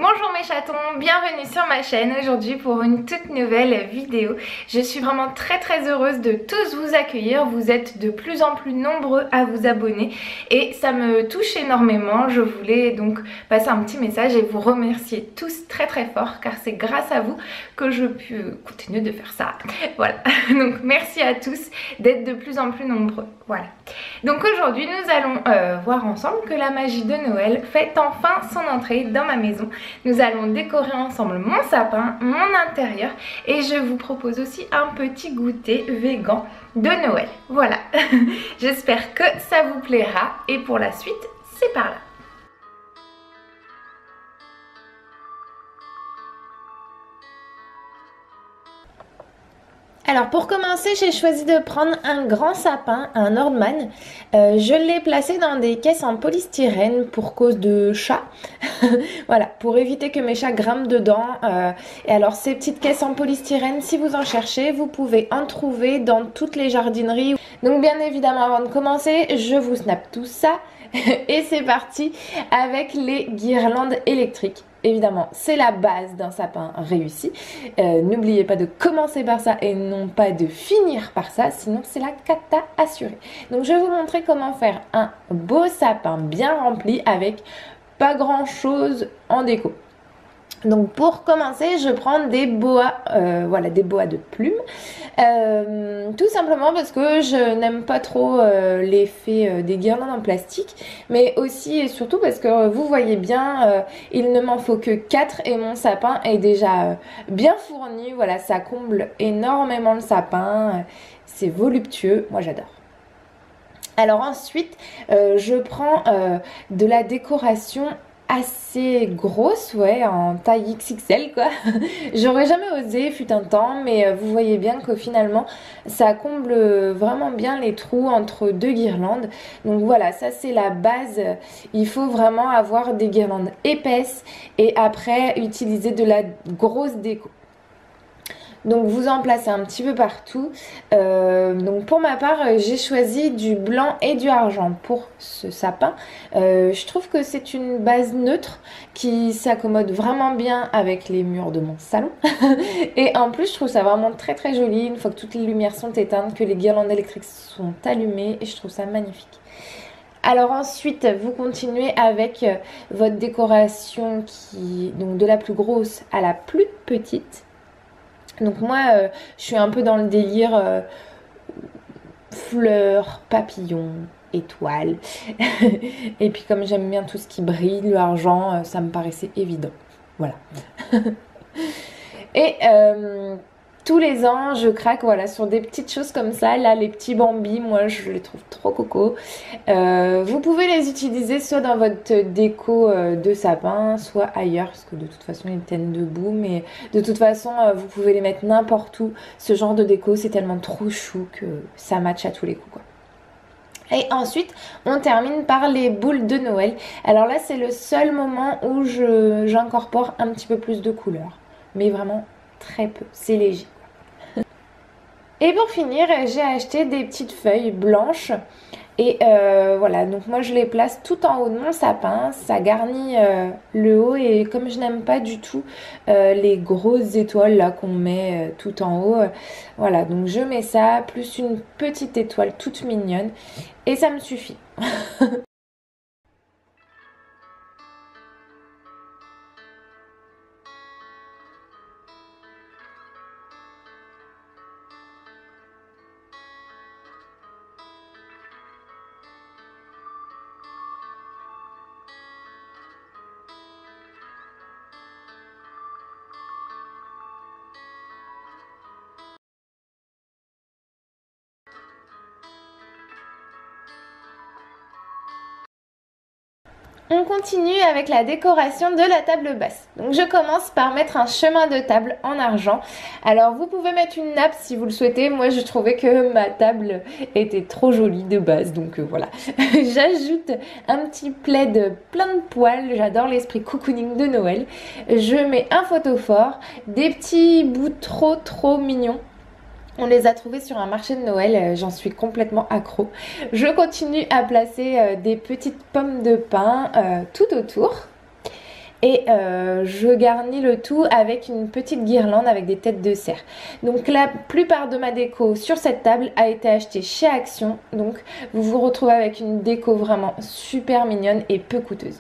Bonjour mes chatons, bienvenue sur ma chaîne aujourd'hui pour une toute nouvelle vidéo. Je suis vraiment très heureuse de tous vous accueillir. Vous êtes de plus en plus nombreux à vous abonner et ça me touche énormément. Je voulais donc passer un petit message et vous remercier tous très fort car c'est grâce à vous que je peux continuer de faire ça. Voilà, donc merci à tous d'être de plus en plus nombreux. Voilà. Donc aujourd'hui nous allons voir ensemble que la magie de Noël fait enfin son entrée dans ma maison. Nous allons décorer ensemble mon sapin, mon intérieur et je vous propose aussi un petit goûter vegan de Noël. Voilà, j'espère que ça vous plaira et pour la suite, c'est par là. Alors pour commencer, j'ai choisi de prendre un grand sapin, un Nordman. Je l'ai placé dans des caisses en polystyrène pour cause de chats. Voilà, pour éviter que mes chats grimpent dedans. Et alors ces petites caisses en polystyrène, si vous en cherchez, vous pouvez en trouver dans toutes les jardineries. Donc bien évidemment, avant de commencer, je vous snap tout ça. Et c'est parti avec les guirlandes électriques. Évidemment, c'est la base d'un sapin réussi. N'oubliez pas de commencer par ça et non pas de finir par ça, sinon c'est la cata assurée. Donc je vais vous montrer comment faire un beau sapin bien rempli avec pas grand chose en déco. Donc pour commencer, je prends des boas, voilà, des boas de plumes, tout simplement parce que je n'aime pas trop l'effet des guirlandes en plastique, mais aussi et surtout parce que vous voyez bien, il ne m'en faut que 4 et mon sapin est déjà bien fourni. Voilà, ça comble énormément le sapin, c'est voluptueux, moi j'adore. Alors ensuite, je prends de la décoration assez grosse, ouais, en taille XXL quoi. J'aurais jamais osé, fut un temps, mais vous voyez bien que finalement ça comble vraiment bien les trous entre deux guirlandes. Donc voilà, ça c'est la base. Il faut vraiment avoir des guirlandes épaisses et après utiliser de la grosse déco. Donc vous en placez un petit peu partout. Donc pour ma part, j'ai choisi du blanc et du argent pour ce sapin. Je trouve que c'est une base neutre qui s'accommode vraiment bien avec les murs de mon salon. Et en plus, je trouve ça vraiment très joli une fois que toutes les lumières sont éteintes, que les guirlandes électriques sont allumées et je trouve ça magnifique. Alors ensuite, vous continuez avec votre décoration donc de la plus grosse à la plus petite. Donc moi, je suis un peu dans le délire fleurs, papillons, étoiles. Et puis comme j'aime bien tout ce qui brille, le argent, ça me paraissait évident. Voilà. Et tous les ans, je craque voilà, sur des petites choses comme ça. Là, les petits bambis, moi, je les trouve trop coco. Vous pouvez les utiliser soit dans votre déco de sapin, soit ailleurs, parce que de toute façon, ils tiennent debout. Mais de toute façon, vous pouvez les mettre n'importe où. Ce genre de déco, c'est tellement trop chou que ça match à tous les coups, quoi. Et ensuite, on termine par les boules de Noël. Alors là, c'est le seul moment où j'incorpore un petit peu plus de couleurs. Mais vraiment très peu, c'est léger. Et pour finir, j'ai acheté des petites feuilles blanches. Et voilà, donc moi je les place tout en haut de mon sapin. Ça garnit le haut et comme je n'aime pas du tout les grosses étoiles là qu'on met tout en haut. Voilà, donc je mets ça plus une petite étoile toute mignonne et ça me suffit. On continue avec la décoration de la table basse. Donc je commence par mettre un chemin de table en argent. Alors vous pouvez mettre une nappe si vous le souhaitez. Moi je trouvais que ma table était trop jolie de base. Donc voilà. J'ajoute un petit plaid plein de poils. J'adore l'esprit cocooning de Noël. Je mets un photophore. Des petits bouts trop mignons. On les a trouvés sur un marché de Noël, j'en suis complètement accro. Je continue à placer des petites pommes de pin tout autour. et je garnis le tout avec une petite guirlande avec des têtes de cerf. Donc la plupart de ma déco sur cette table a été achetée chez Action, donc vous vous retrouvez avec une déco vraiment super mignonne et peu coûteuse.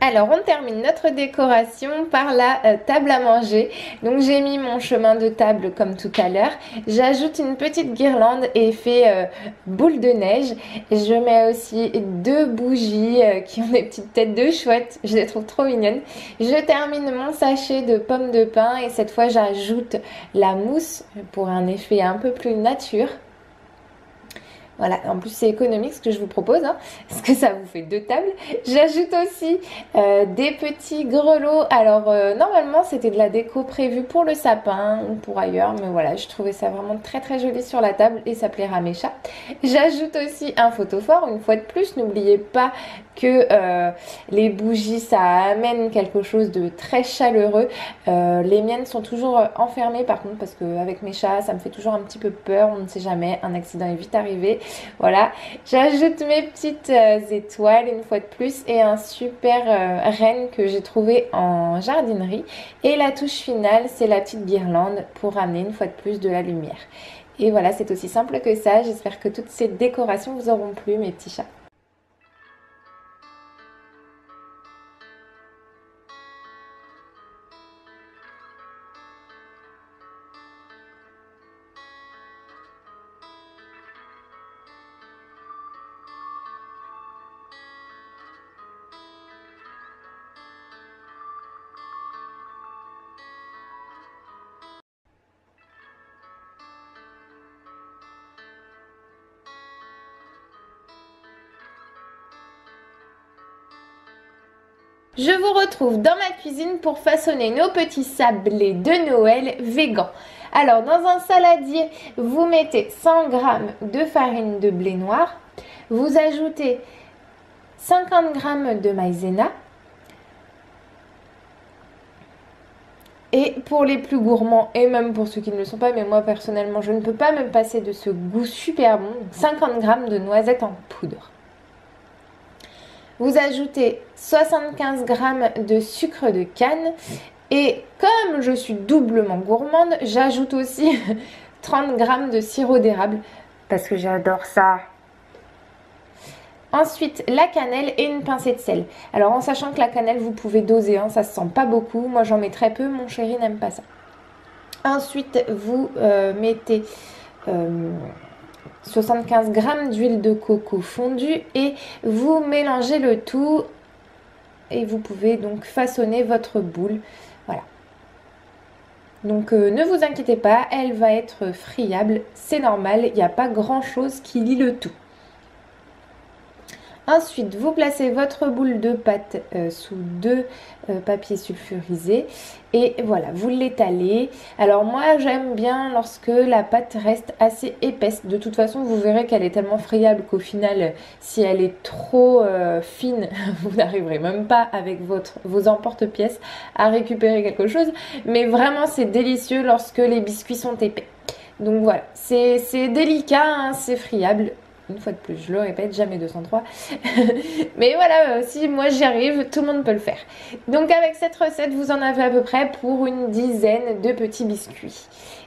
Alors on termine notre décoration par la table à manger. Donc j'ai mis mon chemin de table comme tout à l'heure. J'ajoute une petite guirlande et fait boule de neige. Je mets aussi 2 bougies qui ont des petites têtes de chouette. Je les trouve trop mignonnes. Je termine mon sachet de pommes de pin et cette fois j'ajoute la mousse pour un effet un peu plus nature. Voilà, en plus c'est économique ce que je vous propose, hein, parce que ça vous fait 2 tables. J'ajoute aussi des petits grelots. Alors normalement c'était de la déco prévue pour le sapin ou pour ailleurs, mais voilà, je trouvais ça vraiment très très joli sur la table et ça plaira à mes chats. J'ajoute aussi un photophore, une fois de plus, n'oubliez pas que les bougies ça amène quelque chose de très chaleureux. Les miennes sont toujours enfermées par contre parce qu'avec mes chats ça me fait toujours un petit peu peur, on ne sait jamais, un accident est vite arrivé. Voilà, j'ajoute mes petites étoiles une fois de plus et un super renne que j'ai trouvé en jardinerie. Et la touche finale, c'est la petite guirlande pour amener une fois de plus de la lumière. Et voilà, c'est aussi simple que ça. J'espère que toutes ces décorations vous auront plu, mes petits chats. Je vous retrouve dans ma cuisine pour façonner nos petits sablés de Noël végan. Alors dans un saladier, vous mettez 100 g de farine de blé noir, vous ajoutez 50 g de maïzena. Et pour les plus gourmands et même pour ceux qui ne le sont pas, mais moi personnellement je ne peux pas me passer de ce goût super bon, 50 g de noisettes en poudre. Vous ajoutez 75 g de sucre de canne et comme je suis doublement gourmande, j'ajoute aussi 30 g de sirop d'érable parce que j'adore ça. Ensuite, la cannelle et une pincée de sel. Alors en sachant que la cannelle, vous pouvez doser, hein, ça se sent pas beaucoup. Moi j'en mets très peu, mon chéri n'aime pas ça. Ensuite, vous mettez 75 g d'huile de coco fondue et vous mélangez le tout et vous pouvez donc façonner votre boule. Voilà. Donc ne vous inquiétez pas, elle va être friable, c'est normal, il n'y a pas grand chose qui lie le tout. Ensuite, vous placez votre boule de pâte sous 2 papiers sulfurisés et voilà, vous l'étalez. Alors moi, j'aime bien lorsque la pâte reste assez épaisse. De toute façon, vous verrez qu'elle est tellement friable qu'au final, si elle est trop fine, vous n'arriverez même pas avec vos emporte-pièces à récupérer quelque chose. Mais vraiment, c'est délicieux lorsque les biscuits sont épais. Donc voilà, c'est délicat, hein, c'est friable. Une fois de plus, je le répète, jamais 203. Mais voilà, si moi j'y arrive, tout le monde peut le faire. Donc avec cette recette, vous en avez à peu près pour une dizaine de petits biscuits.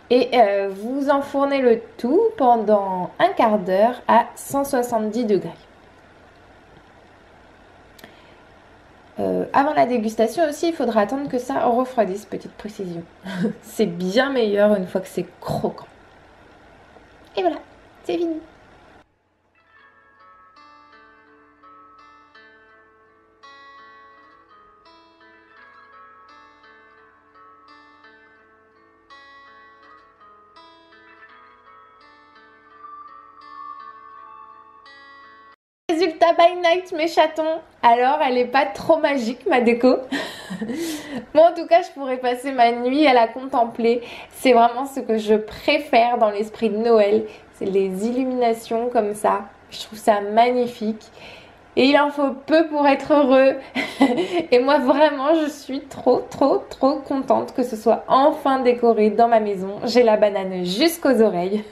Et vous enfournez le tout pendant un quart d'heure à 170 degrés. Avant la dégustation aussi, il faudra attendre que ça refroidisse, petite précision. C'est bien meilleur une fois que c'est croquant. Et voilà, c'est fini. Résultat by night mes chatons. Alors elle est pas trop magique ma déco. Moi en tout cas je pourrais passer ma nuit à la contempler. C'est vraiment ce que je préfère dans l'esprit de Noël. C'est les illuminations comme ça. Je trouve ça magnifique. Et il en faut peu pour être heureux. Et moi vraiment je suis trop contente que ce soit enfin décoré dans ma maison. J'ai la banane jusqu'aux oreilles.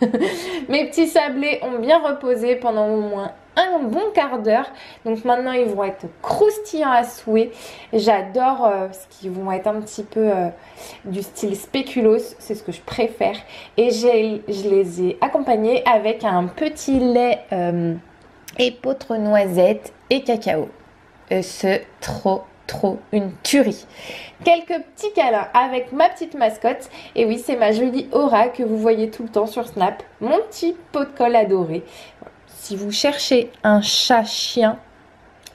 Mes petits sablés ont bien reposé pendant au moins un bon quart d'heure. Donc maintenant ils vont être croustillants à souhait. J'adore ce qui vont être un petit peu du style spéculoos. C'est ce que je préfère. Et je les ai accompagnés avec un petit lait épeautre noisette et cacao. C'est trop une tuerie. Quelques petits câlins avec ma petite mascotte. Et oui, c'est ma jolie Aura que vous voyez tout le temps sur Snap. Mon petit pot de colle adoré. Si vous cherchez un chat-chien,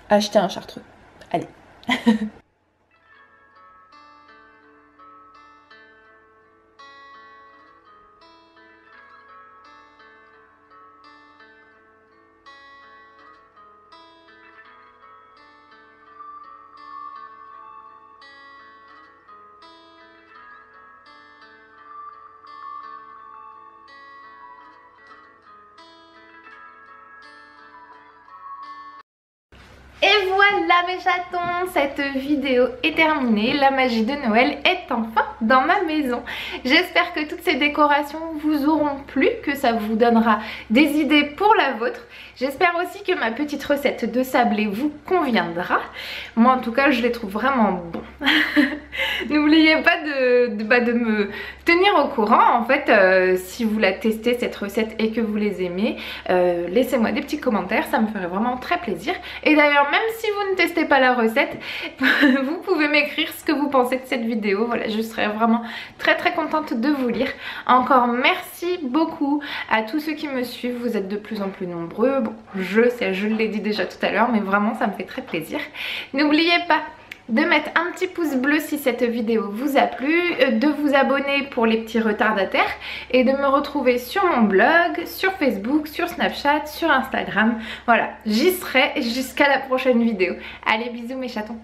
achetez un chartreux. Allez. Et voilà mes chatons, cette vidéo est terminée, la magie de Noël est enfin dans ma maison. J'espère que toutes ces décorations vous auront plu, que ça vous donnera des idées pour la vôtre. J'espère aussi que ma petite recette de sablé vous conviendra. Moi en tout cas je les trouve vraiment bons. N'oubliez pas de me tenir au courant en fait si vous la testez cette recette et que vous les aimez. Laissez-moi des petits commentaires, ça me ferait vraiment très plaisir. Et d'ailleurs même si vous ne testez pas la recette, vous pouvez m'écrire ce que vous pensez de cette vidéo. Voilà, je serais vraiment très contente de vous lire. Encore merci beaucoup à tous ceux qui me suivent, vous êtes de plus en plus nombreux. Bon, je sais, je l'ai dit déjà tout à l'heure, mais vraiment ça me fait très plaisir. N'oubliez pas de mettre un petit pouce bleu si cette vidéo vous a plu, de vous abonner pour les petits retardataires et de me retrouver sur mon blog, sur Facebook, sur Snapchat, sur Instagram. Voilà, j'y serai jusqu'à la prochaine vidéo. Allez, bisous mes chatons.